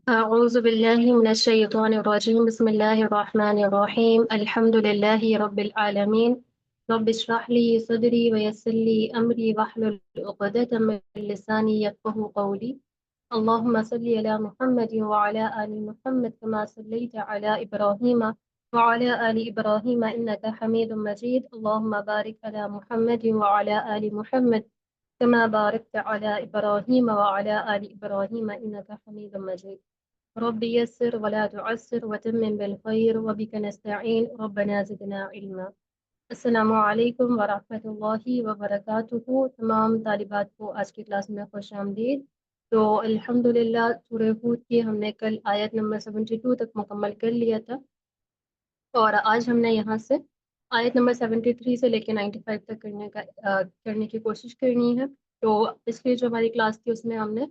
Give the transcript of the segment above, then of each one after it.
أعوذ بالله من الشيطان الرجيم بسم الله الرحمن الرحيم الحمد لله رب العالمين رب اشرح لي صدري ويسر لي أمري واحلل عقدة من لساني يفقهوا قولي اللهم صل على محمد وعلى آل محمد كما صليت على إبراهيم وعلى آل إبراهيم إنك حميد مجيد اللهم بارك على محمد وعلى آل محمد كما باركت على إبراهيم وعلى آل إبراهيم إنك حميد مجيد رب يسر ولا تعسر وتمم بالخير وبك نستعين ربنا زدنا علما السلام علیکم ورحمۃ اللہ وبرکاتہ. تمام طالبات کو آج کی کلاس میں خوش آمدید. تو الحمدللہ سورہ ہود کی ہم نے کل آیت نمبر 72 تک مکمل کر لیا تھا، اور آج ہم نے یہاں سے آیت نمبر 73 سے لے کے 95 تک کرنے کی کوشش کرنی ہے. تو پچھلی جو ہماری کلاس تھی اس میں ہم نے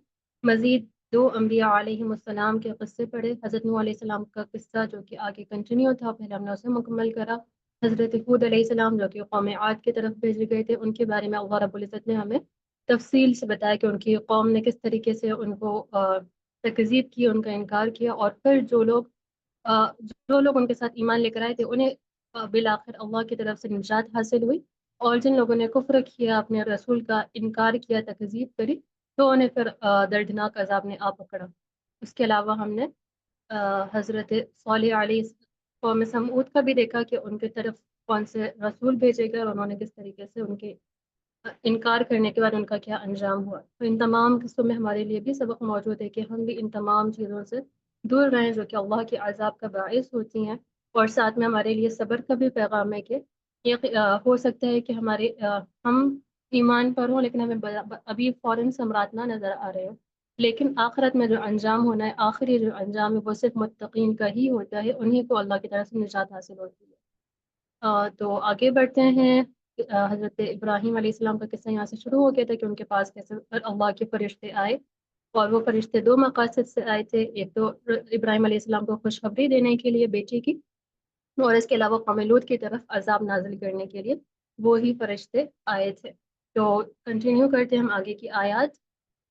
مزید 2 انبیاء علیہم السلام کے قصے پڑھے. حضرت نوح علیہ السلام کا قصہ جو کہ آگے کنٹینیو تھا، پہلے ہم نے اسے مکمل کرا. حضرت ہود علیہ السلام جو کہ قوم عاد کی طرف بھیجے گئے تھے، ان کے بارے میں اللہ رب العزت نے ہمیں تفصیل سے بتایا کہ ان کی قوم نے کس طریقے سے ان کو تکذیب کی، ان کا انکار کیا، اور پھر جو لوگ ان کے ساتھ ایمان لے کر آئے تھے انہیں بالآخر اللہ کی طرف سے نجات حاصل ہوئی، اور جن لوگوں نے کفر کیا، اپنے رسول کا انکار کیا، تکذیب کری، تو انہیں پھر دردناک عذاب نے آ پکڑا. اس کے علاوہ ہم نے حضرت صالح علیہ قوم سمعود کا بھی دیکھا کہ ان کی طرف کون سے رسول بھیجے گئے اور انہوں نے کس طریقے سے ان کے انکار کرنے کے بعد ان کا کیا انجام ہوا. تو ان تمام قصوں میں ہمارے لیے بھی سبق موجود ہے کہ ہم بھی ان تمام چیزوں سے دور رہیں جو کہ اللہ کے عذاب کا باعث ہوتی ہیں، اور ساتھ میں ہمارے لیے صبر کا بھی پیغام ہے کہ یہ ہو سکتا ہے کہ ہم ایمان پر ہوں لیکن ہمیں ابھی فوراً ثمرات نہ نظر آ رہے ہوں، لیکن آخرت میں جو انجام ہونا ہے، آخری جو انجام ہے وہ صرف متقین کا ہی ہوتا ہے، انہی کو اللہ کی طرف سے نجات حاصل ہوتی ہے. تو آگے بڑھتے ہیں. حضرت ابراہیم علیہ السلام کا قصہ یہاں سے شروع ہو گیا تھا کہ ان کے پاس کیسے اللہ کے فرشتے آئے، اور وہ فرشتے 2 مقاصد سے آئے تھے. ایک تو ابراہیم علیہ السلام کو خوشخبری دینے کے لیے بیٹی کی، اور اس کے علاوہ قوم لوط کی طرف عذاب نازل کرنے کے لیے وہی فرشتے آئے تھے. تو کنٹینیو کرتے ہیں ہم آگے کی آیات.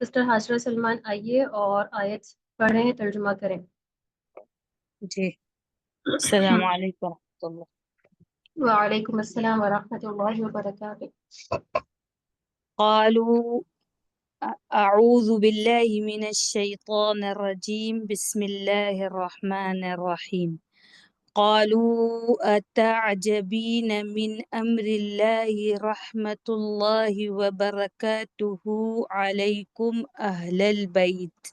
سسٹر حاجرہ سلمان آئیے اور آیت پڑھیں، ترجمہ کریں. جی، السلام علیکم ورحمۃ اللہ. وعلیکم السلام ورحمۃ اللہ وبرکاتہ. قالوا اعوذ باللہ من الشیطان الرجیم بسم اللہ الرحمن الرحیم. قالوا اتعجبین من امر اللہ رحمۃ اللہ وبرکاتہ علیکم اہل البیت.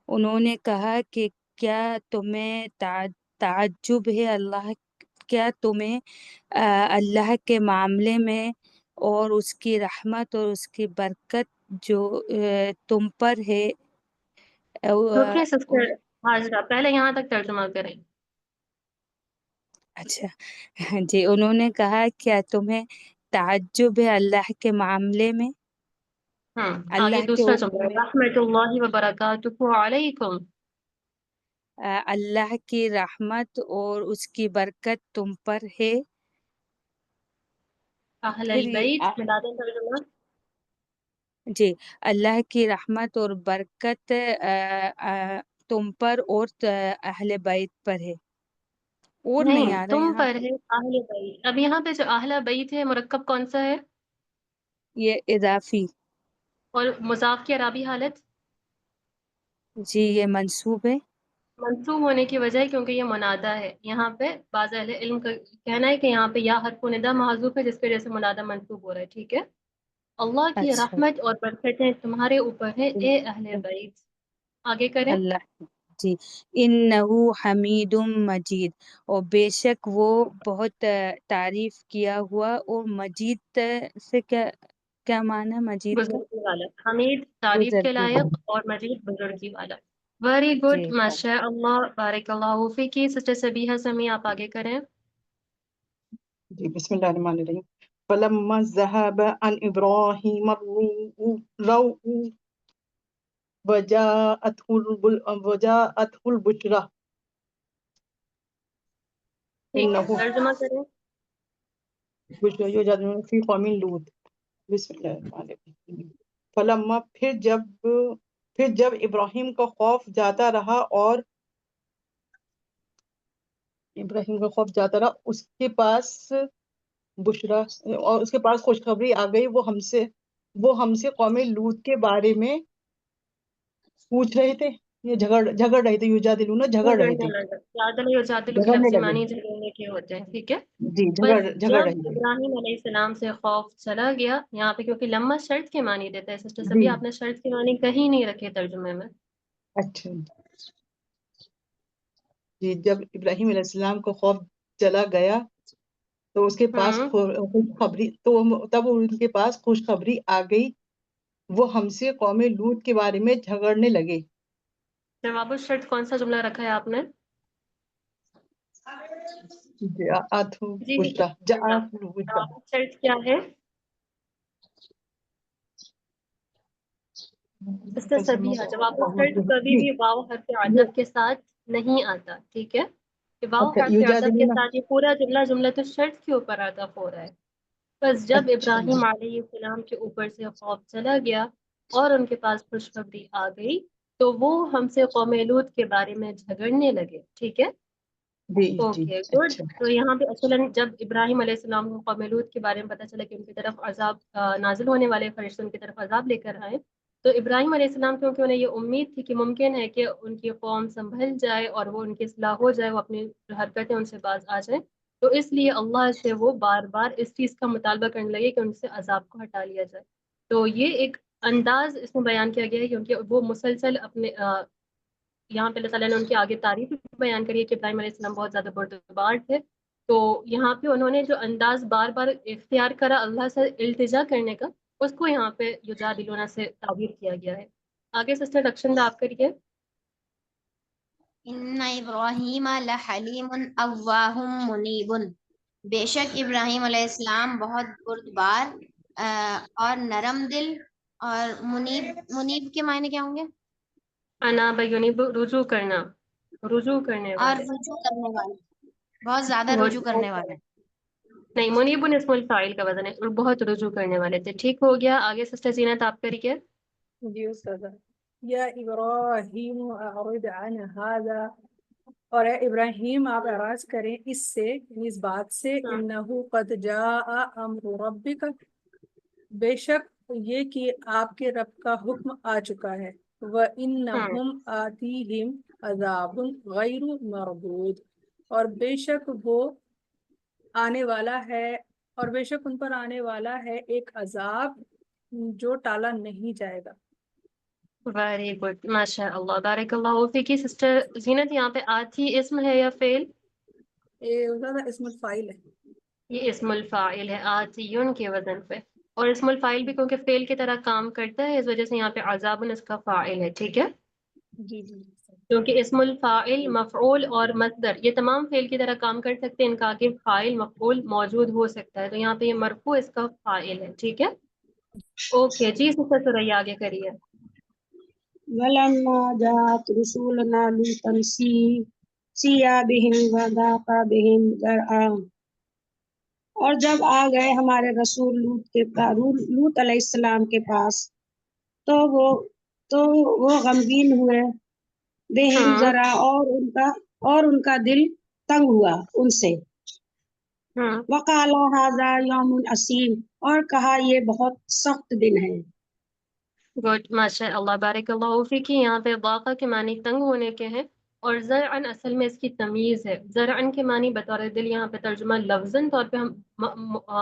انہوں نے کہا کہ کیا تمہیں تعجب ہے اللہ کے معاملے میں اور اس کی رحمت اور اس کی برکت جو تم پر ہے. رکیں سسٹر حاجرہ، پہلے یہاں تک ترجمہ کریں. اچھا جی، انہوں نے کہا کیا تمہیں تعجب ہے اللہ کے معاملے میں، آگے اللہ کے دوسرا حکم جملہ میں، رحمۃ اللہ وبرکاتہ علیکم اللہ کی رحمت اور اس کی برکت تم پر ہے. اہل پھر البیت ملا دیں ترجمہ. جی، اللہ کی رحمت اور برکت تم پر اور اہل بیت پر ہے. اور نہیں نہیں، آ رہا تم یہاں پر پہ، ہے اہل بیت. اب یہاں پہ جو اہل بیت ہے مرکب کون سا ہے، یہ اضافی. اور مضاف کی عربی حالت جی، یہ منصوب ہے. منصوب ہونے کی وجہ ہے کیونکہ یہ منادہ ہے. یہاں پہ بعض اہل علم کا کہنا ہے کہ یہاں پہ یا حرف ندا محذوف ہے جس کی وجہ سے منادہ منصوب ہو رہا ہے. ٹھیک ہے. اللہ کی اچھا، رحمت اور برکتیں تمہارے اوپر ہے اے اہل بیت. آگے کریں. اللہ جی، انہو حمید مجید، اور بے شک وہ بہت تعریف کیا ہوا. اور مجید سے کیا معنی ہے مجید کا؟ بزرگی والا. حمید تعریف کے بزرگی. لائق اور مجید بزرگی والا. ویری گڈ، جی، ماشاء اللہ، بارک اللہ فیکی. سسٹر سبیحہ سمیع آپ آگے کریں. جی، بسم اللہ الرحمن الرحیم. فلما ذهب عن ابراہیم الروع وجاءته البشرى ٹھیک ہے، انه ترجمہ کریں. بشرى يجادل في قوم لوط. بسم اللہ الرحمن الرحیم. فلما پھر جب پھر جب ابراہیم کا خوف جاتا رہا اور اس کے پاس بشرا اور اس کے پاس خوشخبری آ گئی، وہ ہم سے قوم لوط کے بارے میں پوچھ رہے تھے، یہ جھگڑ رہے تھے، یجادلون جھگڑ رہے تھے، جادل یجادل کے جھگڑنے لفظی لگے، معنی جھگڑنے کے ہوتے ہیں، ٹھیک ہے. جی بس جھگڑ جب رہے تھے، ابراہیم علیہ السلام سے خوف چلا گیا، یہاں پہ کیونکہ لمحہ شرط کے معنی دیتا ہے سسٹر جی سبھی، آپ نے شرط کے معنی کہیں نہیں رکھے ترجمے میں. اچھا جی. جب ابراہیم علیہ السلام کو خوف چلا گیا تو اس کے پاس خوشخبری تب ان کے پاس خوشخبری آ گئی، وہ ہم سے قوم لوط کے بارے میں جھگڑنے لگے. جواب الشرط کون سا جملہ رکھا ہے آپ نے؟ جاءتہ جی بشرا، جاءتہ بشرا. جواب الشرط کیا ہے سسٹر سبیہ؟ جواب الشرط کبھی بھی واو حرف عطف کے ساتھ نہیں آتا، ٹھیک ہے. کہ واو اچھا حرف عطف کے یجادلون، ساتھ یہ پورا جملہ تو شرط کے اوپر عطف ہو رہا ہے. بس جب اچھا جی ابراہیم علیہ السلام کے اوپر سے خوف چلا گیا اور ان کے پاس خوشخبری آ گئی تو وہ ہم سے قوم لوط کے بارے میں جھگڑنے لگے، ٹھیک ہے. جی جی اوکے گڈ. اچھا تو یہاں پہ اصلاً جب ابراہیم علیہ السلام کو قوم لوط کے بارے میں پتہ چلا کہ ان کی طرف عذاب نازل ہونے والے فرشتے ان کی طرف عذاب لے کر آئے، تو ابراہیم علیہ السلام کیونکہ انہیں یہ امید تھی کہ ممکن ہے کہ ان کی قوم سنبھل جائے اور وہ ان کی اصلاح ہو جائے، وہ اپنی حرکتیں ان سے باز آ جائیں، تو اس لیے اللہ سے وہ بار بار اس چیز کا مطالبہ کرنے لگے کہ ان سے عذاب کو ہٹا لیا جائے. تو یہ ایک انداز اس میں بیان کیا گیا ہے کیونکہ وہ مسلسل اپنے یہاں پہ اللہ تعالیٰ نے ان کی آگے تعریف بیان کری ہے کہ ابراہیم علیہ السلام بہت زیادہ بردبار تھے. تو یہاں پہ انہوں نے جو انداز بار بار اختیار کرا اللہ سے التجا کرنے کا، اس کو یہاں پہ یجادلون سے تعبیر کیا گیا ہے. آگے سسٹر رکشن آپ کریے. ان ابراہیم لحلیم اواہ منیب، بے شک ابراہیم علیہ السلام بہت بردبار اور نرم دل اور منیب کے معنی کیا ہوں گے؟ انا بیونیب، رجوع کرنا، رجوع کرنے اور والے. رجوع کرنے والے، بہت زیادہ رجوع کرنے والے. نہیں، منیب اسم الفاعل کا وزن ہے اور بہت رجوع کرنے والے تھے. ٹھیک ہو گیا. آگے سسٹر زینت آپ کریے. جی استاذہ. یا ابراہیم اعرض عن هذا، اور اے ابراہیم آپ اعراض کریں اس سے، اس بات سے، انہو قد جاء امر ربک، بے شک یہ کہ آپ کے رب کا حکم آ چکا ہے، وَإِنَّهُمْ آتِيهِمْ عَذَابٌ غَيْرُ مَرْدُودٍ، اور بے شک وہ آنے والا ہے، اور بے شک ان پر آنے والا ہے ایک عذاب جو ٹالا نہیں جائے گا. ویری گڈ، ماشاء اللہ، بارک اللہ فیکی. سسٹر زینت یہاں پہ آتی اسم ہے یا فعل؟ یہ زیادہ اسم الفاعل ہے. یہ اسم الفاعل ہے آتیون کے وزن پہ، اور اسم الفاعل بھی کیونکہ فعل کی طرح کام کرتا ہے، اس وجہ سے یہاں پہ عذاب اس کا فاعل ہے، ٹھیک ہے. جی جی. کیونکہ اسم الفاعل، مفعول اور مصدر یہ تمام فعل کی طرح کام کر سکتے ہیں، ان کا آگے فاعل مفعول موجود ہو سکتا ہے، تو یہاں پہ یہ مرفوع اس کا فاعل ہے، ٹھیک ہے. اوکے جی سسٹر سوریا آگے کریے. ولما جاءت رسولنا لوطا سیء بهم وضاق بهم ذرعا، اور جب آ گئے ہمارے رسول لوط علیہ السلام کے پاس تو وہ غمگین ہوئے، بہم ذرا، اور ان کا دل تنگ ہوا ان سے. وقال هذا یوم عسیر، اور کہا یہ بہت سخت دن ہے. گڈ، ماشاء اللہ، بارک اللہ فیکی. یہاں پہ ضاقہ کے معنی تنگ ہونے کے ہیں، اور زرعن اصل میں اس کی تمیز ہے. زرعن کے معنی بطور دل یہاں پہ ترجمہ لفظاً طور پہ ہم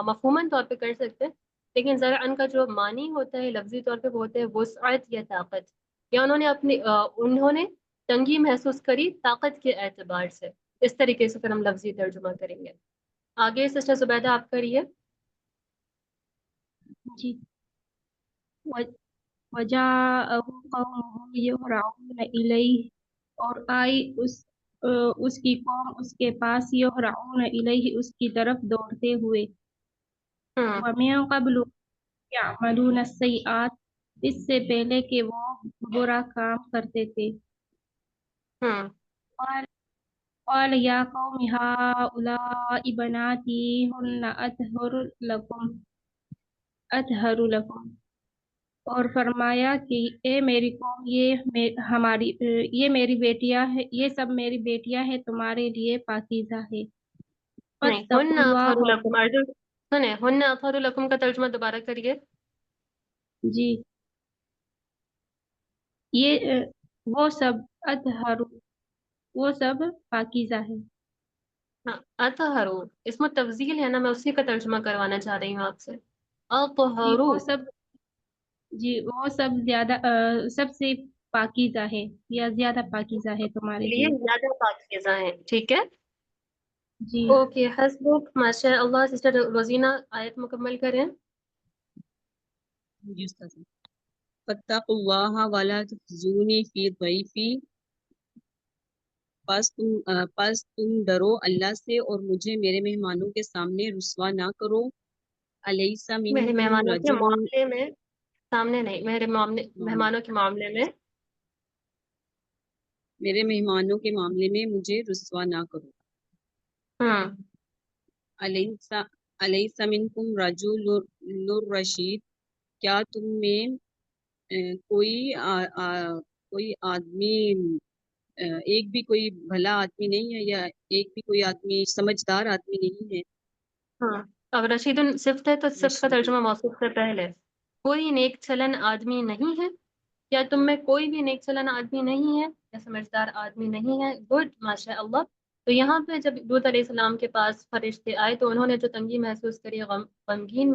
مفہوماً طور پہ کر سکتے ہیں، لیکن زرعن کا جو معنی ہوتا ہے لفظی طور پہ وہ ہوتا ہے وسعت یا طاقت، یا انہوں نے تنگی محسوس کری طاقت کے اعتبار سے. اس طریقے سے پھر ہم لفظی ترجمہ کریں گے. آگے سسٹر زبیدہ آپ کریے. جی. وجاءه قومه يهرعون إليه، اور آئی اس کی قوم اس کے پاس، یہرعون الیہ اس کی طرف دوڑتے ہوئے. ومن قبل یعملون السیئات، اس سے پہلے کہ وہ برا کام کرتے تھے. قال یا قوم هؤلاء بناتی ہن اطہر لکم، اور فرمایا کہ اے میری قوم یہ میری بیٹیاں ہے، یہ سب میری بیٹیاں ہیں، تمہارے لیے پاکیزہ ہے۔ نہیں، فاتقوا ہن اطہر اللہ، لکم، سنیں، ہن اطہر لکم کا ترجمہ دوبارہ کریے۔ جی یہ وہ سب اطہر، وہ سب پاکیزہ ہے۔ ہاں، اطہرو اس میں تفضیل ہے نا، میں اسی کا ترجمہ کروانا چاہ رہی ہوں آپ سے۔ جی اطہرو، وہ سب، جی وہ سب زیادہ سب سے پاکیزہ ہے یا زیادہ پاکیزہ ہے تمہارے لیے لیے۔ زیادہ پاکیزہ ہیں، ٹھیک ہے۔ جی اوکے، حسبک، ماشاء اللہ۔ سسٹر روزینہ آیت مکمل کریں۔ جی استاذ، فاتقوا اللہ ولا تخزونی فی ضیفی، پس تم ڈرو اللہ سے اور مجھے میرے مہمانوں کے سامنے رسوا نہ کرو۔ الیس میرے منکم مہمانوں کے رجل، معاملے میں، سامنے نہیں، مہمانوں کے معاملے میں۔ میرے مہمانوں کے معاملے میں مجھے رسوا نہ کرو۔ الیس منکم رجل رشید، کیا تم میں کوئی آدمی، ایک بھی کوئی بھلا آدمی نہیں ہے، یا ایک بھی کوئی آدمی سمجھدار آدمی نہیں ہے۔ ہاں، اب رشید صفت ہے تو صفت کا رشید، ترجمہ موصوف سے پہلے، کوئی نیک چلن آدمی نہیں ہے، کیا تم میں کوئی بھی نیک چلن آدمی نہیں ہے یا سمجھدار آدمی نہیں ہے؟ گڈ، ماشاء اللہ۔ تو یہاں پہ جب لوط علیہ السلام کے پاس فرشتے آئے تو انہوں نے جو تنگی محسوس کری، غمگین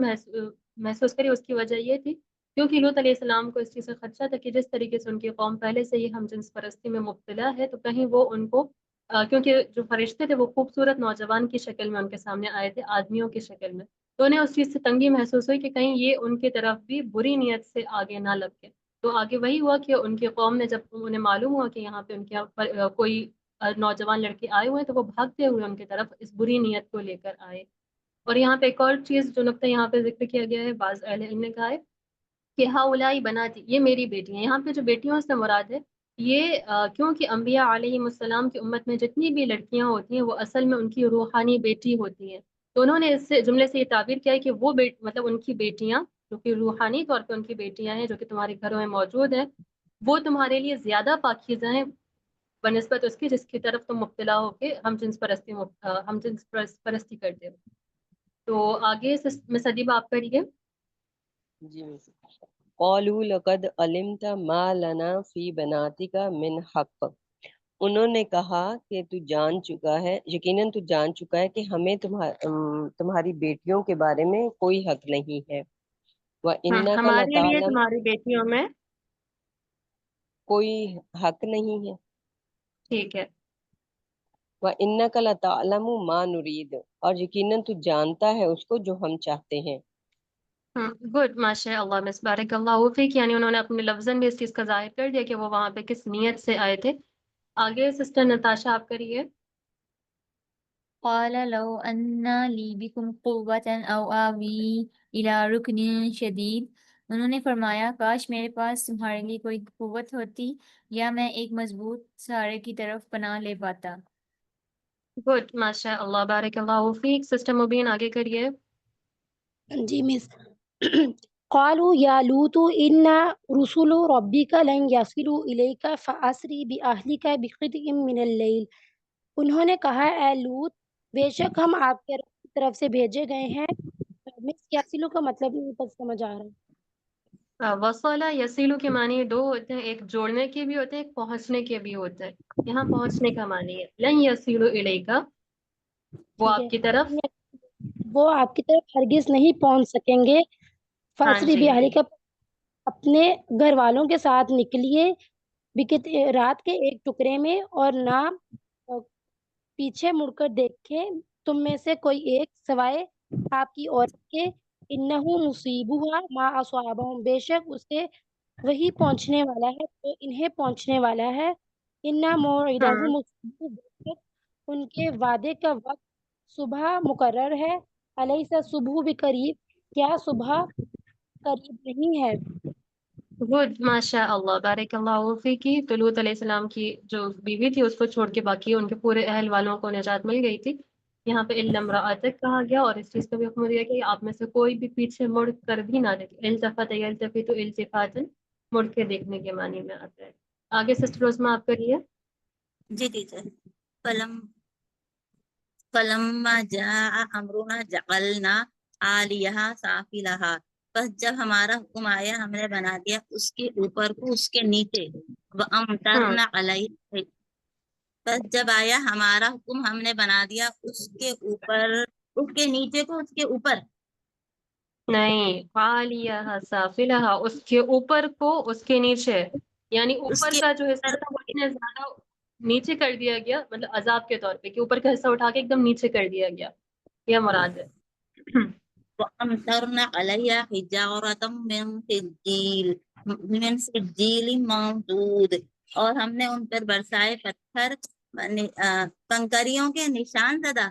محسوس کری، اس کی وجہ یہ تھی کیونکہ لوط علیہ السلام کو اس چیز سے خدشہ تھا کہ جس طریقے سے ان کی قوم پہلے سے ہی ہم جنس پرستی میں مبتلا ہے، تو کہیں وہ ان کو کیونکہ جو فرشتے تھے وہ خوبصورت نوجوان کی شکل میں ان کے سامنے آئے تھے، آدمیوں کی شکل میں، تو انہیں اس چیز سے تنگی محسوس ہوئی کہ کہیں یہ ان کی طرف بھی بری نیت سے آگے نہ لگ کے۔ تو آگے وہی ہوا کہ ان کی قوم نے، جب انہیں معلوم ہوا کہ یہاں پہ ان کے کوئی نوجوان لڑکے آئے ہوئے ہیں، تو وہ بھاگتے ہوئے ان کی طرف اس بری نیت کو لے کر آئے۔ اور یہاں پہ ایک اور چیز جو نقطہ یہاں پہ ذکر کیا گیا ہے، بعض اہل علم نے کہا ہے کہ ہاؤلائی بناتی، یہ میری بیٹیاں، یہاں پہ جو بیٹیوں سے مراد ہے یہ کیونکہ انبیاء علیہ السلام کی امت میں جتنی بھی لڑکیاں ہوتی ہیں وہ اصل میں ان کی روحانی بیٹی ہوتی ہیں، تو انہوں نے اس سے جملے سے یہ تعبیر کیا ہے کہ وہ مطلب ان کی بیٹیاں جو کہ روحانی طور پہ ان کی بیٹیاں ہیں، جو کہ تمہارے گھروں میں موجود ہیں، وہ تمہارے لیے زیادہ پاکیزہ ہیں بنسبت اس کی جس کی طرف تم مبتلا ہو کے ہم جنس پرستی کرتے ہو۔ تو آگے مس ادیبہ آپ کریے۔ جی مس، قالوا لقد علمت ما لنا فی بناتک من حق، انہوں نے کہا کہ تو جان چکا ہے، یقیناً تو جان چکا ہے کہ ہمیں تمہاری بیٹیوں کے بارے میں کوئی حق نہیں ہے۔ وَإِنَّكَ ہمارے لیے لَتَعْلَمُ، تمہاری بیٹیوں میں کوئی حق نہیں ہے۔ ٹھیک ہے۔ وَإِنَّكَ لَتَعْلَمُ مَا نُرِيدُ، اور یقیناً تو جانتا ہے اس کو جو ہم چاہتے ہیں۔ گڈ، ماشاء اللہ، مس بارک اللہ فیک، یعنی انہوں نے اپنے لفظاً بھی اس چیز کا ظاہر کر دیا کہ وہ وہاں پہ کس نیت سے آئے تھے۔ آگے سسٹر نتاشا آپ کریے۔ قال لو أن لي بكم قوة أو آوي إلى ركن شديد، انہوں نے فرمایا کاش میرے پاس تمہارے لیے کوئی قوت ہوتی یا میں ایک مضبوط سہارے کی طرف پناہ لے پاتا۔ گڈ، ماشاء اللہ، بارک اللہ فیک۔ سسٹر مبین آگے کریے۔ جی مس، قالوا یا لوط ان رسل ربک لن یصلوا الیک فاسری باہلک بقطع من اللیل، انہوں نے کہا اے لوط بے شک ہم آپ کے رب کی طرف سے بھیجے گئے ہیں۔ مس یاسلو کا مطلب نہیں پتہ سمجھ آ رہا ہے۔ وصلہ یسیلو کے معنی دو ہوتے ہیں، ایک جوڑنے کے بھی ہوتے ہیں، ایک پہنچنے کے بھی ہوتے ہیں۔ یہاں پہنچنے کا معنی ہے لن یسیلو الیکا، وہ ٹھیک آپ کی طرف۔ ہے، وہ آپ کی طرف ہرگز نہیں پہنچ سکیں گے۔ ہاں فاسری جی، باہلک، اپنے گھر والوں کے ساتھ نکلیے رات کے ایک ٹکڑے میں، اور نہ پیچھے مڑ کر دیکھے تم میں سے کوئی ایک سوائے آپ کی عورت کے۔ انہو مصیبہا ما اصابہم، بے شک اسے وہی پہنچنے والا ہے تو انہیں پہنچنے والا ہے۔ انا موعدہم الصبح، بے شک ان کے وعدے کا وقت صبح مقرر ہے۔ الیس الصبح بقریب، کیا صبح قریب نہیں ہے؟ گڈ، ماشاء اللہ، بارک اللہ فیکی۔ تو لوط علیہ السلام کی جو بیوی تھی اس کو چھوڑ کے باقی ان کے پورے اہل والوں کو نجات مل گئی تھی۔ یہاں پہ الامرأتک کہا گیا اور اس چیز کا بھی حکم دیا کہ آپ میں سے کوئی بھی پیچھے مڑ کر بھی نہ دیکھے. التفت یلتفت التفاتن مڑ کے دیکھنے کے معنی میں آتا ہے. آگے سسٹر عظمیٰ آپ کریے. جی ٹیچر. فلما جاء امرنا جعلنا عالیہا سافلہا، بس جب ہمارا حکم آیا ہم نے بنا دیا اس کے اوپر کو اس کے نیچے. وامطرنا علیہ، بس جب آیا ہمارا حکم ہم نے بنا دیا اس کے اوپر، اس کے نیچے کو اس کے اوپر. نہیں، عالیہا سافلہا اس کے اوپر کو اس کے نیچے، یعنی اس اوپر کے کا جو حصہ تھا وہ اتنے زیادہ نیچے کر دیا گیا، مطلب عذاب کے طور پہ کہ اوپر کا حصہ اٹھا کے ایک دم نیچے کر دیا گیا، یہ مراد ہے. وَأَمْطَرْنَا عَلَيْهَا حِجَارَةً مِّن سِجِّيلٍ مَّنضُودٍ، اور ہم نے ان پر برسائے پتھر کنکریوں کے نشان زدہ.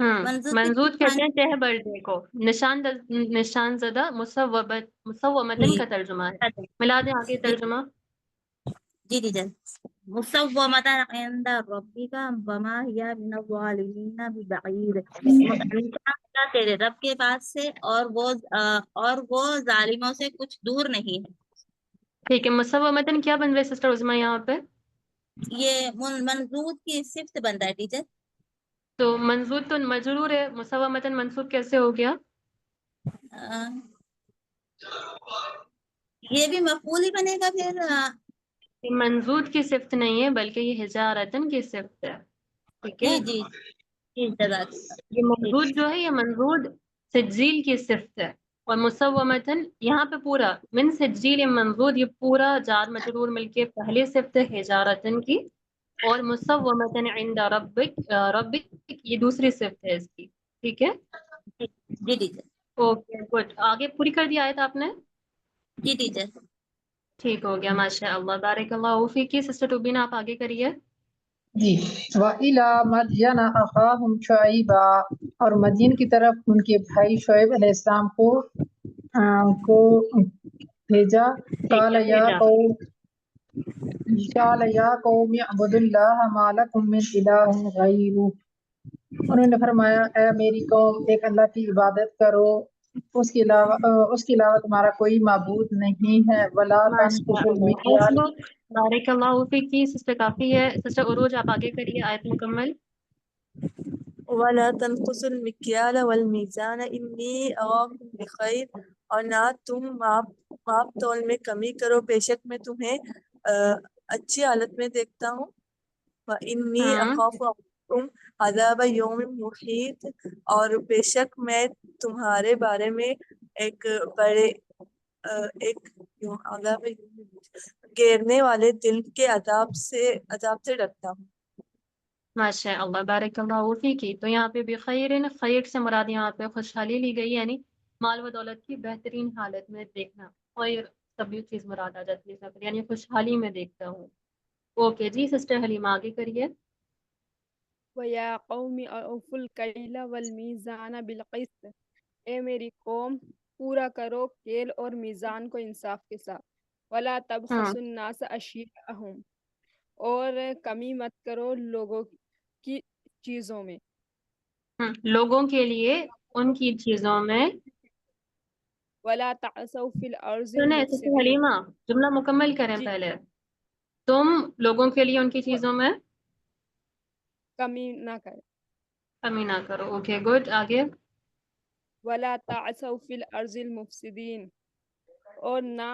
منظور کہتے ہیں تہ بردے کو، نشان زدہ مسومتن کا ترجمہ ہے. ملا دیں آگے ترجمہ. جی جی. مسومۃ عند ربک وما ہی من الظالمین ببعید، تیرے رب کے پاس سے اور وہ ظالموں سے کچھ دور نہیں ہے. ٹھیک ہے، مسومتن کیا بن رہا ہے سسٹر عظمیٰ یہاں پہ؟ یہ منظور کی صفت بنتا ہے ٹیچر. تو منظور تو مجرور ہے، مسومتن منصوب کیسے ہو گیا؟ یہ بھی مفعول ہی بنے گا پھر. منظور کی صفت نہیں ہے بلکہ یہ حجارتن کی صفت ہے. ٹھیک ہے، جی جی. یہ منظور جو ہے یہ منظور سجیل کی صفت ہے، اور مسومتن یہاں پہ پورا من سجیل منظور یہ پورا جار مجرور مل کے پہلی صفت ہے حجارتن کی، اور مسومتن عند ربک یہ دوسری صفت ہے اس کی. ٹھیک ہے. جی ٹیچر. Okay good. آگے پوری کر دی آیت آپ نے؟ جی ٹیچر. ٹھیک ہو گیا، ماشاء اللہ، بارک اللہ فیکی. سسٹر ٹوبین آپ آگے کریے. جی. وَإِلَى مَدْيَنَ أَخَاهُمْ شُعَيْبًا، اور مدین کی طرف ان کے بھائی شعیب علیہ السلام کو بھیجا. قَالَ يَا قَوْمِ اعْبُدُوا اللَّهَ مَا لَكُم مِّنْ إِلَٰهٍ غَيْرُهُ، انہوں نے فرمایا اے میری قوم ایک اللہ کی عبادت کرو، اس کے علاوہ تمہارا کوئی معبود نہیں ہے. وَلَا تَنقُصُوا الْمِكْيَالَ. بارک اللہ فیکی. سسٹر کافی ہے. سسٹر عروج آپ آگے کریے آیت مکمل. وَلَا تَنْقُصُوا الْمِكْيَالَ وَالْمِيزَانَ إِنِّي أَرَاكُمْ بِخَيْرٍ، اور نہ تم ماپ تول میں کمی کرو، بے شک میں تمہیں اچھی حالت میں دیکھتا ہوں. وَإِنِّي أَخَافُ عَلَيْكُمْ عَذَابَ يَوْمٍ مُحِيطٍ، اور بے شک میں تمہارے بارے میں ایک گھیرنے والے دن کے عذاب سے ڈرتا ہوں. ماشاء اللہ، بارک اللہ فیکی. تو یہاں پہ بخیر، خیر سے مراد یہاں پہ خوشحالی لی گئی، یعنی مال و دولت کی بہترین حالت میں دیکھنا، اور سبھی چیز مراد آ جاتی ہے، یعنی خوشحالی میں دیکھتا ہوں. اوکے جی. سسٹر حلیمہ آگے کریے. وَيَا قَوْمِ أَوْفُوا الْكَيْلَ وَالْمِيزَانَ بِالْقِسْطِ، اے میری قوم پورا کرو کیل اور میزان کو انصاف کے ساتھ. وَلَا تَبْخَسُوا النَّاسَ أَشْيَاءَهُمْ، اور کمی مت کرو لوگوں کی چیزوں میں. لوگوں کے لیے ان کی چیزوں میں. وَلَا تَعْثَوْا فِي الْأَرْضِ سنیں سسٹر مُفْسِدِينَ، حلیمہ، جملہ مکمل کریں پہلے. تم لوگوں کے لیے ان کی چیزوں میں کمی نہ کرے. کمی نہ کرو. Okay good. آگے. وَلَا تَعْثَوْا فِي الْأَرْضِ الْمُفْسِدِينَ، اور نہ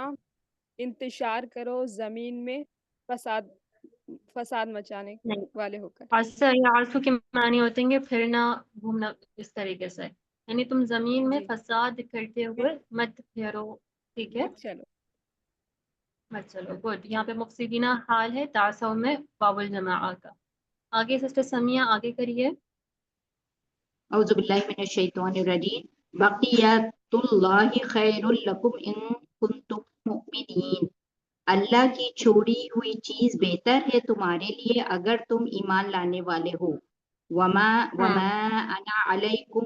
انتشار کرو زمین میں فساد مچانے والے ہو کر. عرصوں کے معنی ہوتے ہیں پھرنا گھومنا اس طریقے سے، یعنی تم زمین میں فساد کرتے ہوئے مت پھیرو. ٹھیک ہے، مت چلو. گڈ. یہاں پہ مفسدینہ حال ہے تعصو میں واو الجماعہ کا. آگے سسٹر سمیہ آگے کریے. اعوذ باللہ من الشیطان الرجیم. بقیت اللہ خیر لکم ان کنتم مؤمنین، اللہ کی چھوڑی ہوئی چیز بہتر ہے تمہارے لیے اگر تم ایمان لانے والے ہو. وما انا علیکم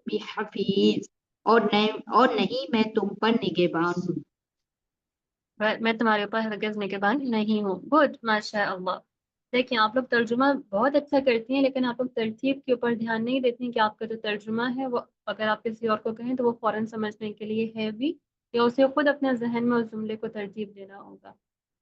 بحفیظ، اور نہیں میں تم پر نگہبان ہوں. میں تمہارے اوپر ہرگز نگہبان نہیں ہوں. گڈ، ماشاء اللہ. دیکھیں آپ لوگ ترجمہ بہت اچھا کرتی ہیں، لیکن آپ لوگ ترتیب کے اوپر دھیان نہیں دیتی ہیں کہ آپ کا جو ترجمہ ہے وہ اگر آپ کسی اور کو کہیں تو وہ فوراً سمجھنے کے لیے ہے بھی، یا اسے خود اپنے ذہن میں اس جملے کو ترتیب دینا ہوگا.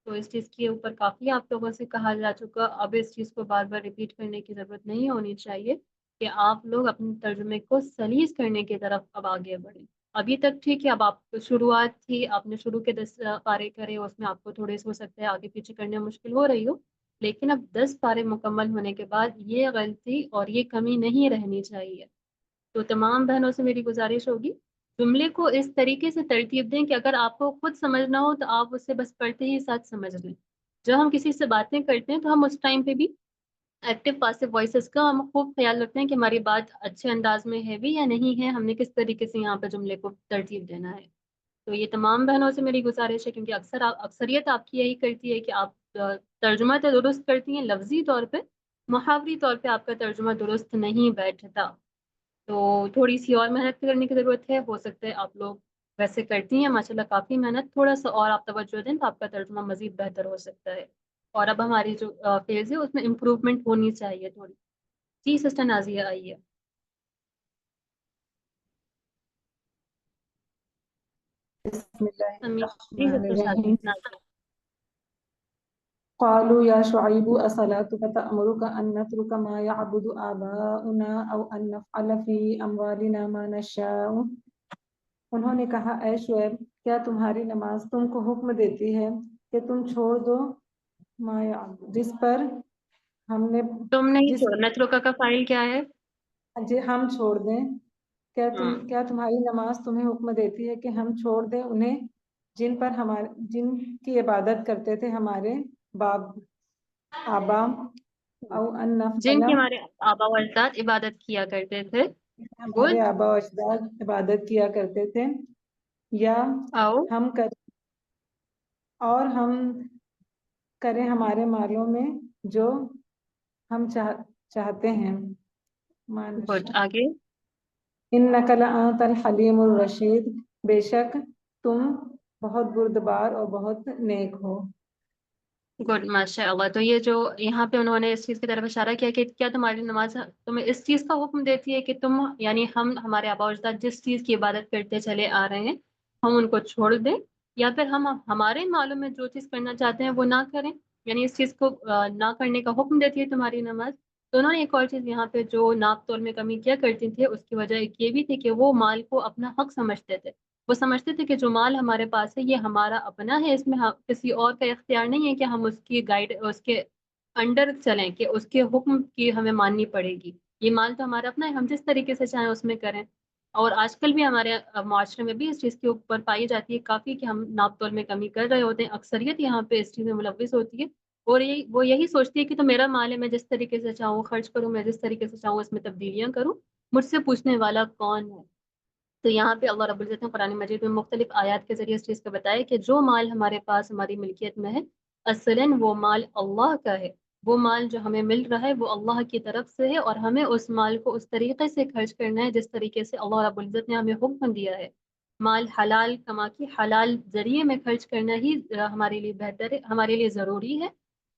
تو اس چیز کے اوپر کافی آپ لوگوں سے کہا جا چکا، اب اس چیز کو بار بار ریپیٹ کرنے کی ضرورت نہیں ہونی چاہیے کہ آپ لوگ اپنے ترجمے کو سلیس کرنے کی طرف اب آگے بڑھیں. ابھی تک ٹھیک ہے، اب آپ شروعات تھی، آپ نے شروع کے 10 پارے کرے، اس میں آپ کو تھوڑے سے ہو سکتا ہے آگے پیچھے کرنے مشکل ہو رہی ہو، لیکن اب 10 پارے مکمل ہونے کے بعد یہ غلطی اور یہ کمی نہیں رہنی چاہیے. تو تمام بہنوں سے میری گزارش ہوگی جملے کو اس طریقے سے ترتیب دیں کہ اگر آپ کو خود سمجھنا ہو تو آپ اسے بس پڑھتے ہی ساتھ سمجھ لیں. جب ہم کسی سے باتیں کرتے ہیں تو ہم اس ٹائم پہ بھی ایکٹیو پاسو وائسز کا ہم خوب خیال رکھتے ہیں کہ ہماری بات اچھے انداز میں ہے بھی یا نہیں ہے، ہم نے کس طریقے سے یہاں پہ جملے کو ترتیب دینا ہے. تو یہ تمام بہنوں سے میری گزارش ہے، کیونکہ اکثریت آپ کی یہی کرتی ہے کہ آپ ترجمہ تو درست کرتی ہیں لفظی طور پہ، محاوری طور پہ آپ کا ترجمہ درست نہیں بیٹھتا. تو تھوڑی سی اور محنت کرنے کی ضرورت ہے. ہو سکتا ہے آپ لوگ ویسے کرتی ہیں ماشاءاللہ کافی محنت، تھوڑا سا اور آپ توجہ دیں تو آپ کا ترجمہ مزید بہتر ہو سکتا ہے. اور اب ہماری جو فیز ہے اس میں امپروومنٹ ہونی چاہیے تھوڑی. جی سسٹر نازیہ آئیے. بسم اللہ جی الرحمن سسٹر الرحیم. نازیہ. قالوا يا شعيب أصلاتك تأمرك أن نترك ما يعبد آباؤنا أو أن نفعل في أموالنا ما نشاء. انہوں نے کہا اے شعیب کیا تمہاری نماز تم کو حکم دیتی ہے کہ تم چھوڑ دو ما يعبد جس پر ہم نے تم نہیں جس چھوڑ، نترکہ کا فائل کیا ہے؟ جی ہم چھوڑ دیں. کیا تمہاری نماز تمہیں حکم دیتی ہے کہ ہم چھوڑ دیں انہیں جن کی عبادت کرتے تھے ہمارے باپ آبا او ان جن نفعل کی ہمارے آبا و اجداد عبادت کیا کرتے تھے. ہمارے آبا و اجداد عبادت کیا کرتے تھے، یا ہم کریں ہمارے مالوں میں جو ہم چاہتے ہیں. گڈ، آگے. انک لانت الحلیم الرشید، بے شک تم بہت بردبار اور بہت نیک ہو. گڈ، ماشاء اللہ. تو یہ جو یہاں پہ انہوں نے اس چیز کی طرف اشارہ کیا کہ کیا تمہاری نماز تمہیں اس چیز کا حکم دیتی ہے کہ تم یعنی ہم ہمارے آبا و اجداد جس چیز کی عبادت کرتے چلے آ رہے ہیں ہم ان کو چھوڑ دیں، یا پھر ہم ہمارے معلوم میں جو چیز کرنا چاہتے ہیں وہ نہ کریں، یعنی اس چیز کو نہ کرنے کا حکم دیتی ہے تمہاری نماز. تو انہوں نے ایک اور چیز یہاں پہ جو ناپ تول میں کمی کیا کرتی تھے اس کی وجہ ایک یہ بھی تھی کہ وہ مال کو اپنا حق سمجھتے تھے. وہ سمجھتے تھے کہ جو مال ہمارے پاس ہے یہ ہمارا اپنا ہے، اس میں کسی اور کا اختیار نہیں ہے کہ ہم اس کی اس کے انڈر چلیں، کہ اس کے حکم کی ہمیں ماننی پڑے گی. یہ مال تو ہمارا اپنا ہے، ہم جس طریقے سے چاہیں اس میں کریں. اور آج کل بھی ہمارے معاشرے میں بھی اس چیز کے اوپر پائی جاتی ہے کافی کہ ہم ناپ تول میں کمی کر رہے ہوتے ہیں. اکثریت یہاں پہ اس چیز میں ملوث ہوتی ہے اور وہ یہی سوچتی ہے کہ تو میرا مال ہے، میں جس طریقے سے چاہوں خرچ کروں، میں جس طریقے سے چاہوں اس میں تبدیلیاں کروں، مجھ سے پوچھنے والا کون ہے. تو یہاں پہ اللہ رب العزت نے قرآن مجید میں مختلف آیات کے ذریعے اس چیز کو بتایا کہ جو مال ہمارے پاس ہماری ملکیت میں ہے اصلاً وہ مال اللہ کا ہے. وہ مال جو ہمیں مل رہا ہے وہ اللہ کی طرف سے ہے، اور ہمیں اس مال کو اس طریقے سے خرچ کرنا ہے جس طریقے سے اللہ رب العزت نے ہمیں حکم دیا ہے. مال حلال کما کے حلال ذریعے میں خرچ کرنا ہی ہمارے لیے بہتر ہے، ہمارے لیے ضروری ہے.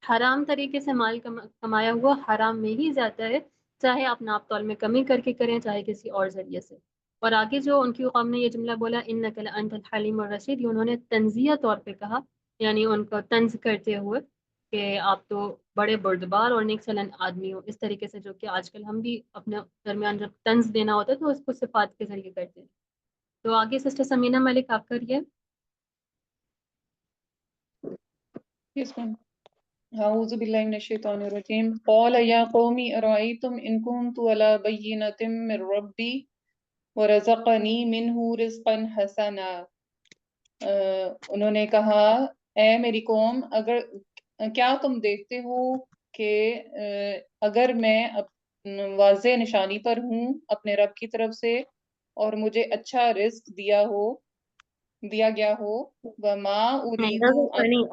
حرام طریقے سے مال کمایا ہوا حرام میں ہی جاتا ہے، چاہے آپ ناپ تول میں کمی کر کے کریں چاہے کسی اور ذریعے سے. اور آگے جو ان کی قوم نے یہ جملہ بولا انک لانت الحلیم الرشید، یہ انہوں نے تنزیہ طور پہ کہا، یعنی ان کو طنز کرتے ہوئے کہ آپ تو بڑے بردبار اور نیک چلن آدمی ہو، اس طریقے سے جو کہ آج کل ہم بھی اپنے درمیان جب طنز دینا ہوتا ہے تو اس کو صفات کے ذریعے کرتے ہیں. تو آگے سسٹر سمینہ ملک آپ کریے. اعوذ باللہ من الشیطان الرجیم. قال یا قوم ارائیتم ان کنت علی بینۃ من ربی ورزقنی منہ رزقا حسنا. انہوں نے کہا اے میری قوم کیا تم دیکھتے ہو کہ اگر میں واضح نشانی پر ہوں اپنے رب کی طرف سے اور مجھے اچھا رزق دیا گیا ہو وما اريد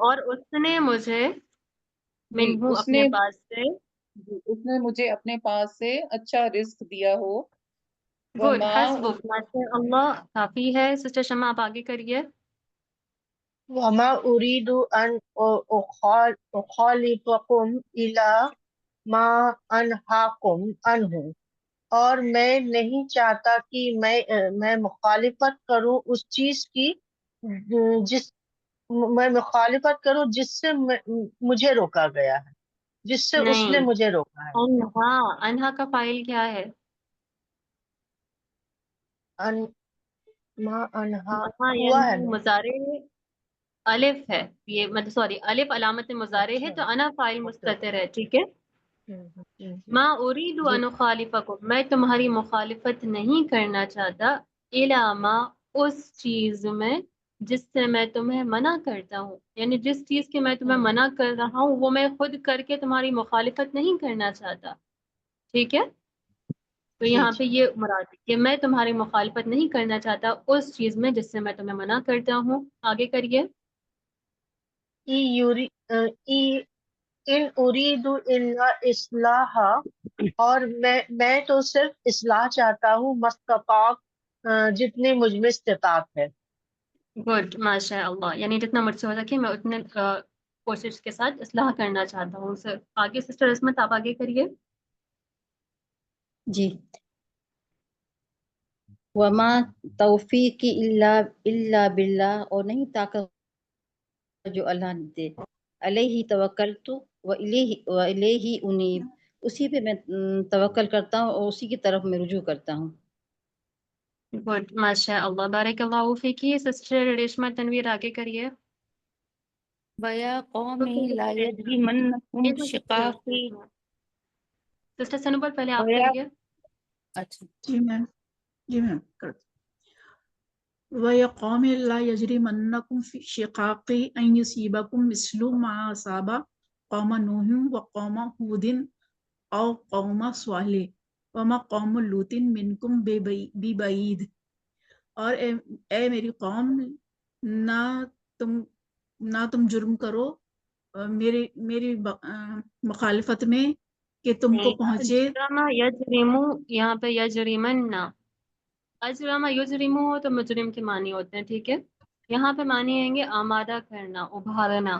اور اس نے مجھے منہو اپنے پاس سے اس نے مجھے اپنے پاس سے اچھا رزق دیا ہو. گڈ، حسبک، ماشاء اللہ، کافی ہے. سسٹر شمع آپ آگے کریے. وما أريد أن أخالفكم إلى ما أنهاكم عنه، اور میں نہیں چاہتا کہ میں مخالفت کروں اس چیز کی جس سے مجھے روکا گیا ہے، جس سے اس نے نہیں، مجھے روکا ہے۔ انہا، انہا کا فائل کیا ہے؟ ما انہا انہا ہوا ہے یعنی نا؟ مضارع الف ہے، یہ مطلب سوری الف علامت مضارع ہے، اچھا، تو انا فاعل اوکے مستتر ہے، ٹھیک ہے۔ اوکے، ما اريد جی ان اخالفکم، میں تمہاری مخالفت نہیں کرنا چاہتا، الی ما، اس چیز میں جس سے میں تمہیں منع کرتا ہوں، یعنی جس چیز کی میں تمہیں منع کر رہا ہوں وہ میں خود کر کے تمہاری مخالفت نہیں کرنا چاہتا، ٹھیک ہے۔ تو جی یہاں پہ جی۔ یہ مراد ہے کہ میں تمہاری مخالفت نہیں کرنا چاہتا اس چیز میں جس سے میں تمہیں منع کرتا ہوں۔ آگے کریے۔ ان اريد الا اصلاح، اور میں تو صرف اصلاح چاہتا ہوں، مستطاعت جتنی مجھ میں استطاعت ہے۔ گڈ، ماشاء اللہ، یعنی جتنا مجھ سے ہو سکے میں اتنے کوشش کے ساتھ اصلاح کرنا چاہتا ہوں سر۔ آگے سسٹر عصمت آپ آگے کریے۔ جی، وما توفیقی الا باللہ، اور نہیں طاقت جو اللہ نے دے، علیہ توکلت و الیہ انیب، اسی پہ میں توکل کرتا ہوں اور اسی کی طرف میں رجوع کرتا ہوں۔ گڈ، ماشاء اللہ، بارک اللہ فیکی۔ سسٹر ریشما تنویر آگے کریے۔ وَيَا قَوْمِ لَا ایک يَجْرِمَنَّكُمْ شِقَاقِي منٹ، سسٹر سنوبر پہلے آپ وَيَا کریے۔ اچھا جی میم، جی میم کرتی۔ وَيَا قَوْمِ لَا يَجْرِمَنَّكُمْ فِي شِقَاقِي أَن يُصِيبَكُم مِّثْلُ مَا أَصَابَ قَوْمَ نُوحٍ وَقَوْمَ هُودٍ أَوْ قَوْمَ صَالِحٍ وَمَا قَوْمُ لُوطٍ مِّنكُم بِبَعِيدٍ، اور اے میری قوم، نہ تم جرم کرو میری مخالفت میں کہ تم کو پہنچے۔ اجرم یجرمو، یہاں پہ یجرمن، اجرم یجرمو ہو تو مجرم کے معنی ہوتے ہیں، ٹھیک ہے۔ یہاں پہ معنی آئیں گے آمادہ کرنا، ابھارنا،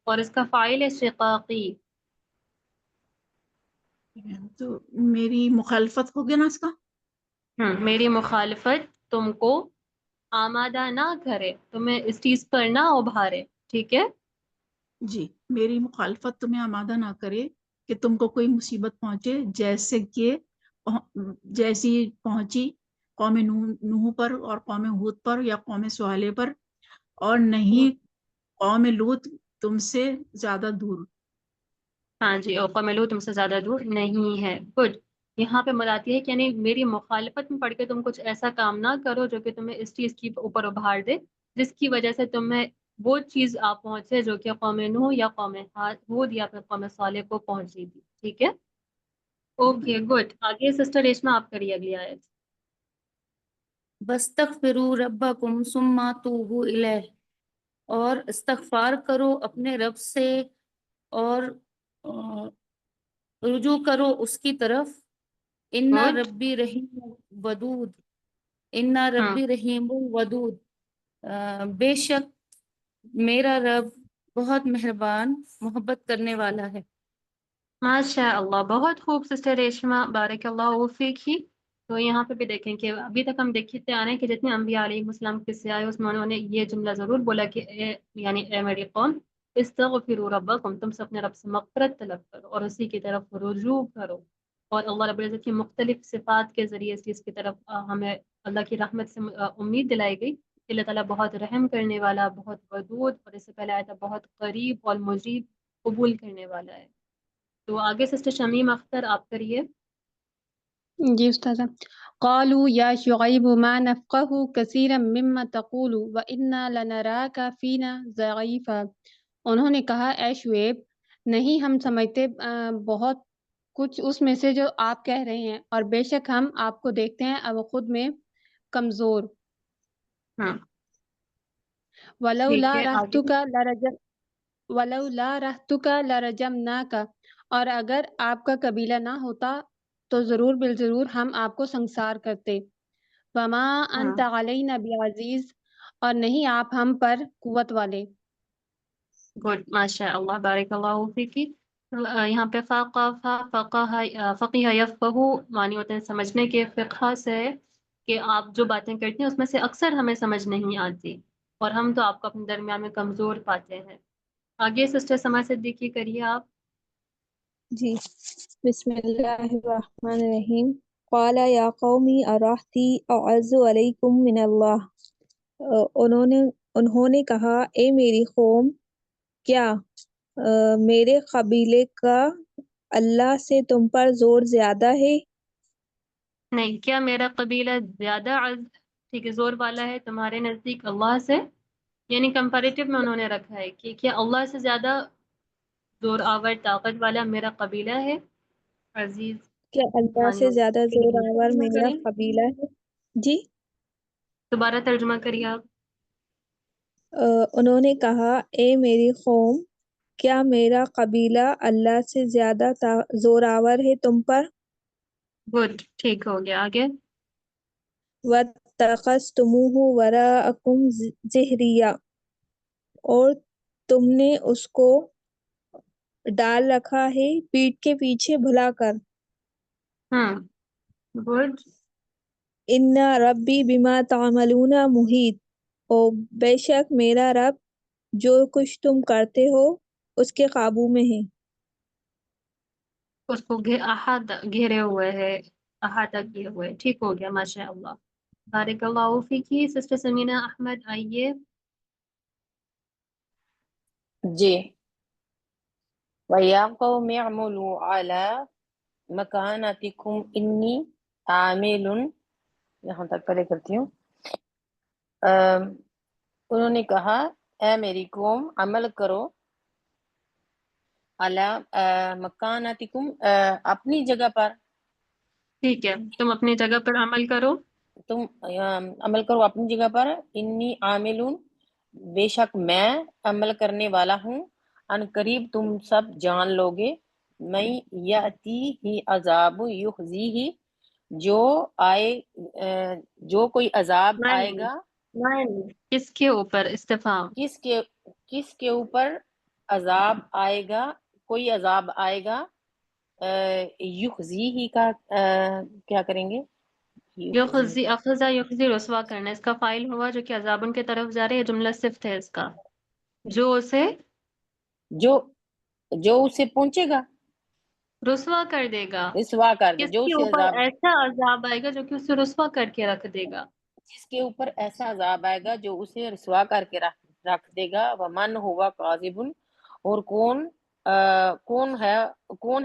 اور اس کا فاعل ہے شقاقی۔ تو میری مخالفت ہو گیا نا اس کا؟ میری مخالفت تم کو آمادہ نہ کرے، تمہیں اس چیز پر نہ ابھارے، ٹھیک ہے۔ جی، میری مخالفت تمہیں آمادہ نہ کرے کہ تم کو کوئی مصیبت پہنچے، جیسی پہنچی قوم نوح پر اور قوم ہود پر یا قوم صالح پر، اور نہیں قوم لوط تم سے زیادہ دور۔ ہاں جی، اور قوم لوط تم سے زیادہ دور نہیں ہے۔ گڈ، یہاں پہ مراد یہ ہے کہ یعنی میری مخالفت میں پڑھ کے تم کچھ ایسا کام نہ کرو جو کہ تمہیں اس چیز کی اوپر ابھار دے جس کی وجہ سے تمہیں وہ چیز آپ پہنچے جو کہ قوم نوح یا قوم ہود یا پھر قوم صالح کو پہنچی تھی، ٹھیک ہے۔ اوکے گڈ، آگے سسٹر ریشما آپ کریے اگلی آیت۔ وَاسْتَغْفِرُوا رَبَّكُمْ ثُمَّ تُوبُوا إِلَيْهِ، اور استغفار کرو اپنے رب سے اور رجوع کرو اس کی طرف۔ اِنَّ گڈ، رَبِّي رَحِيمٌ وَدُودٌ، اِنَّ رَبِّي رَحِيمٌ وَدُودٌ، بے شک میرا رب بہت مہربان محبت کرنے والا ہے۔ ماشاء اللہ، بہت خوب سسٹر ریشما، بارک اللہ فیک ہی۔ تو یہاں پہ بھی دیکھیں کہ ابھی تک ہم دیکھتے آ رہے ہیں کہ جتنے انبیاء علیہ السلام قصے آئے اس میں انہوں نے یہ جملہ ضرور بولا کہ یعنی اے میری قوم، استغفروا ربکم، تم سے اپنے رب سے مغفرت طلب کرو اور اسی کی طرف رجوع کرو، اور اللہ رب العزت کی مختلف صفات کے ذریعے اس چیز کی طرف ہمیں اللہ کی رحمت سے امید دلائی گئی۔ اللہ تعالیٰ بہت رحم کرنے والا، بہت ودود، اور اس سے پہلے آیا تھا بہت قریب اور مجیب، قبول کرنے والا ہے۔ تو آگے سسٹر شمیم اختر آپ کریے۔ جی استاذہ، قالوا یا شعیب ما نفقہ کثیرا مما تقول وإنا لنراک فینا ضعیفا، انہوں نے کہا اے شعیب، نہیں ہم سمجھتے بہت کچھ اس میں سے جو آپ کہہ رہے ہیں، اور بے شک ہم آپ کو دیکھتے ہیں اب خود میں کمزور۔ ہاں ولولا ٹھیک ہے، آگے۔ رہتک لرجمناک، اور اگر آپ کا قبیلہ نہ ہوتا تو ضرور بالضرور ہم آپ کو سنسار کرتے۔ وما انت علینا بعزیز، اور نہیں آپ ہم پر قوت والے۔ گڈ، ماشاء اللہ، بارک اللہ فیکی۔ یہاں پہ فقیہ یفقہ معنی ہوتے ہیں سمجھنے کے، فقہ سے کہ آپ جو باتیں کرتی ہیں اس میں سے اکثر ہمیں سمجھ نہیں آتی اور ہم تو آپ کو اپنے درمیان میں کمزور پاتے ہیں۔ آگے سسٹر سما صدیقی کریے آپ۔ جی، بسم اللہ الرحمن الرحیم۔ قال یا قومی ارہتی اعز علیکم من اللہ، انہوں نے کہا اے میری قوم، کیا میرے قبیلے کا اللہ سے تم پر زور زیادہ ہے؟ نہیں، کیا میرا قبیلہ زیادہ ٹھیک ہے زور والا ہے تمہارے نزدیک اللہ سے، یعنی کمپیریٹیو میں انہوں نے رکھا ہے کہ کیا اللہ سے زیادہ زور آور طاقت والا میرا قبیلہ ہے؟ عزیز کیا اللہ سے زیادہ زور آور میرا قبیلہ ہے؟ جی، دوبارہ ترجمہ کریے آپ۔ انہوں نے کہا اے میری قوم، کیا میرا قبیلہ اللہ سے زیادہ زور آور ہے تم پر؟ گڈ، ٹھیک ہو گیا، آگے۔ وَاتَّخَذْتُمُوهُ وَرَاءَكُمْ ظِهْرِيًّا، اور تم نے اس کو ڈال رکھا ہے پیٹھ کے پیچھے بھلا کر۔ گڈ۔ اِنَّ رَبِّي بِمَا تَعْمَلُونَ مُحِیطٌ، اور بے شک میرا رب جو کچھ تم کرتے ہو اس کے قابو میں ہے۔ اس کو گھیرے ہوئے ہے، احاطہ کیے ہوئے، ٹھیک ہو گیا، ماشاء اللہ، بارک اللہ فیکی۔ سسٹر سمینہ احمد آئیے۔ جی، وَيَا قَوْمِ اعْمَلُوا عَلَىٰ مَكَانَتِكُمْ إِنِّي عَامِلٌ، یہاں تک پڑھے کرتی ہوں۔ انہوں نے کہا اے میری قوم، عمل کرو، عَلَىٰ مَكَانَتِكُمْ، اپنی جگہ پر، ٹھیک ہے، تم اپنی جگہ پر عمل کرو، تم عمل کرو اپنی جگہ پر، انی عامل، بے شک میں عمل کرنے والا ہوں، ان قریب تم سب جان لوگے، میں یاتی ہی عذاب یخزی ہی، جو کوئی عذاب آئے گا، کس کے اوپر استفہام، کس کے اوپر عذاب آئے گا، کوئی عذاب آئے گا، یخزی ہی کا کیا کریں گے؟ یخزی، اخذا یخزی، رسوا کرنا، اس کا فائل ہوا جو کہ عذابن کی طرف جا رہے ہے، جملہ صفت ہے اس کا، جو اسے جو اسے پہنچے گا، رسوا کر دے گا، رسوا کر دے، کس جو کے اسے اوپر عذاب، ایسا عذاب آئے گا جو کہ اسے رسوا کر کے رکھ دے گا، جس کے اوپر ایسا عذاب آئے گا جو اسے رسوا کر کے رکھ دے گا، ومن ہوا کاذب، اور کون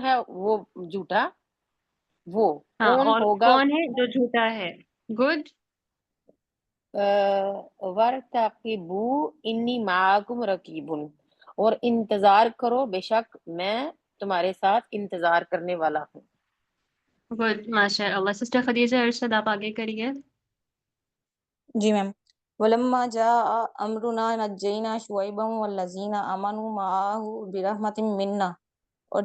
ہے وہ جھوٹا، وہ ہاں، کون اور ہوگا، کون ہے جو جھوٹا ہے۔ گڈ، وَارْتَقِبُوا إِنِّی مَعَکُمْ رَقِیبٌ، اور انتظار کرو، بے شک میں تمہارے ساتھ انتظار کرنے والا ہوں۔ گڈ، ماشاء اللہ۔ سسٹر خدیجہ ارشد آپ آگے کریے۔ جی میم، وَلَمَّا جَاءَ أَمْرُنَا نَجَّيْنَا شُعَيْبًا وَالَّذِينَ آمَنُوا مَعَهُ بِرَحْمَةٍ مِنَّا، اور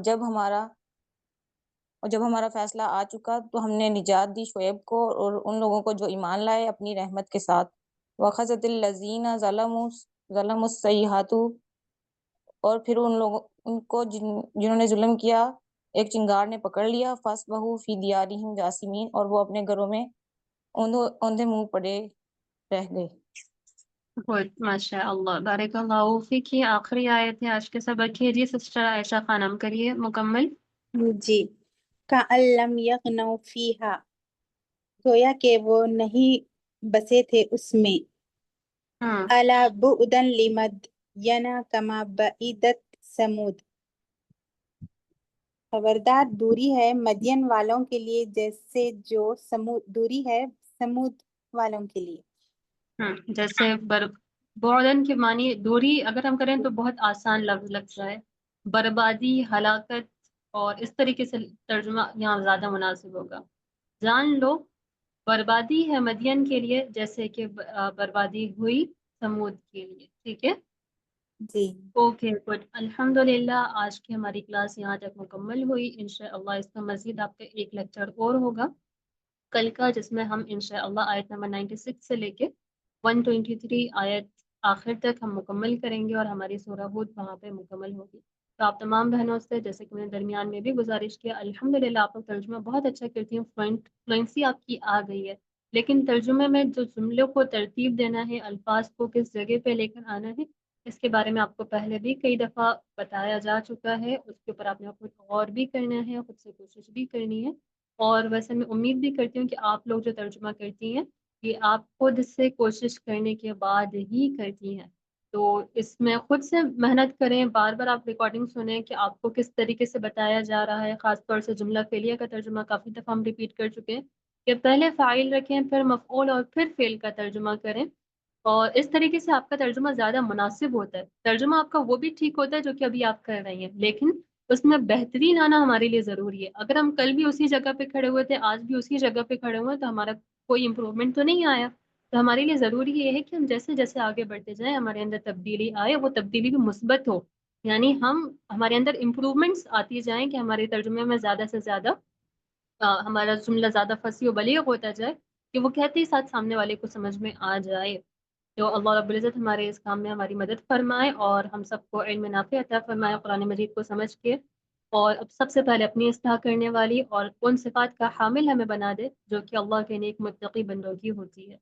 جب ہمارا فیصلہ آ چکا تو ہم نے نجات دی شعیب کو اور ان لوگوں کو جو ایمان لائے اپنی رحمت کے ساتھ، وَأَخَذَتِ الَّذِينَ ظَلَمُوا الصَّيْحَةُ، اور پھر ان کو جنہوں نے ظلم کیا ایک چنگار نے پکڑ لیا، فَأَصْبَحُوا فِي دِيَارِهِمْ جَاثِمِينَ، اور وہ اپنے گھروں میں اوندھے منہ پڑے رہ گئے۔ گڈ، ماشاء اللہ، بارک اللہ فیکی۔ آخری آیت ہے آج کے سبق کی، جی سسٹر عائشہ خانم کریے مکمل۔ جی، کَأَن لَّمْ یغنوا فیہا، گویا کہ وہ نہیں بسے تھے اس میں، الا بعدا لمدین کما بعدت ثمود، خبردار دوری ہے مدین والوں کے لیے جیسے جو دوری ہے سمود والوں کے لیے۔ جیسے بعدن کے معنی دوری اگر ہم کریں تو بہت آسان لفظ لگتا ہے، بربادی، ہلاکت، اور اس طریقے سے ترجمہ یہاں زیادہ مناسب ہوگا۔ جان لو بربادی ہے مدین کے لیے جیسے کہ بربادی ہوئی سمود کے لیے، ٹھیک ہے جی، اوکے گڈ، الحمدللہ آج کی ہماری کلاس یہاں تک مکمل ہوئی۔ انشاءاللہ اس کا مزید آپ کا ایک لیکچر اور ہوگا کل کا، جس میں ہم انشاءاللہ آیت نمبر 96 سے لے کے 123 آیت آخر تک ہم مکمل کریں گے اور ہماری سورہ ہود وہاں پہ مکمل ہوگی. تو آپ تمام بہنوں سے جیسے کہ میں نے درمیان میں بھی گزارش کیا، الحمدللہ آپ لوگ ترجمہ بہت اچھا کرتی ہیں، فلوئنسی آپ کی آ گئی ہے، لیکن ترجمے میں جو جملوں کو ترتیب دینا ہے، الفاظ کو کس جگہ پہ لے کر آنا ہے، اس کے بارے میں آپ کو پہلے بھی کئی دفعہ بتایا جا چکا ہے. اس کے اوپر آپ نے خود غور بھی کرنا ہے، خود سے کوشش بھی کرنی ہے. اور ویسے میں امید بھی کرتی ہوں کہ آپ لوگ جو ترجمہ کرتی ہیں یہ آپ خود سے کوشش کرنے کے بعد ہی کرتی ہیں. تو اس میں خود سے محنت کریں، بار بار آپ ریکارڈنگ سنیں کہ آپ کو کس طریقے سے بتایا جا رہا ہے. خاص طور سے جملہ فعلیہ کا ترجمہ کافی دفعہ ہم ریپیٹ کر چکے ہیں کہ پہلے فاعل رکھیں، پھر مفعول اور پھر فعل کا ترجمہ کریں، اور اس طریقے سے آپ کا ترجمہ زیادہ مناسب ہوتا ہے. ترجمہ آپ کا وہ بھی ٹھیک ہوتا ہے جو کہ ابھی آپ کر رہی ہیں، لیکن اس میں بہترین آنا ہمارے لیے ضروری ہے. اگر ہم کل بھی اسی جگہ پہ کھڑے ہوئے تھے، آج بھی اسی جگہ پہ کھڑے ہوئے تو ہمارا کوئی امپروومنٹ تو نہیں آیا. تو ہمارے لیے ضروری یہ ہے کہ ہم جیسے جیسے آگے بڑھتے جائیں ہمارے اندر تبدیلی آئے، وہ تبدیلی بھی مثبت ہو، یعنی ہمارے اندر امپروومنٹس آتی جائیں کہ ہمارے ترجمے میں زیادہ سے زیادہ ہمارا جملہ زیادہ فصیح و بلیغ ہوتا جائے کہ وہ کہتے ہی ساتھ سامنے والے کو سمجھ میں آ جائے. تو اللہ رب العزت ہمارے اس کام میں ہماری مدد فرمائے اور ہم سب کو علم نافع عطا فرمائے قرآن مجید کو سمجھ کے، اور اب سب سے پہلے اپنی اصلاح کرنے والی اور ان صفات کا حامل ہمیں بنا دے جو کہ اللہ کے نیک متقی بندوں کی ہوتی ہے.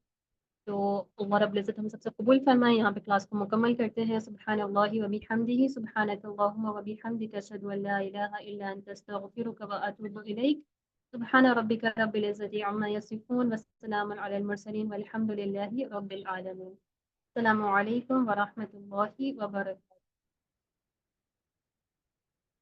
تو اللہ رب العزت ہم سب سے قبول فرمائے. یہاں پہ کلاس کو مکمل کرتے ہیں. سبحان اللہ و بحمدہ، سبحانک اللہم و بحمدک، اشہد ان لا الہ الا انت، استغفرک و اتوب الیک. سبحان ربک رب العزت عما یصفون وسلام علی المرسلین والحمد للہ رب العالمین. السلام علیکم ورحمۃ اللہ وبرکاتہ.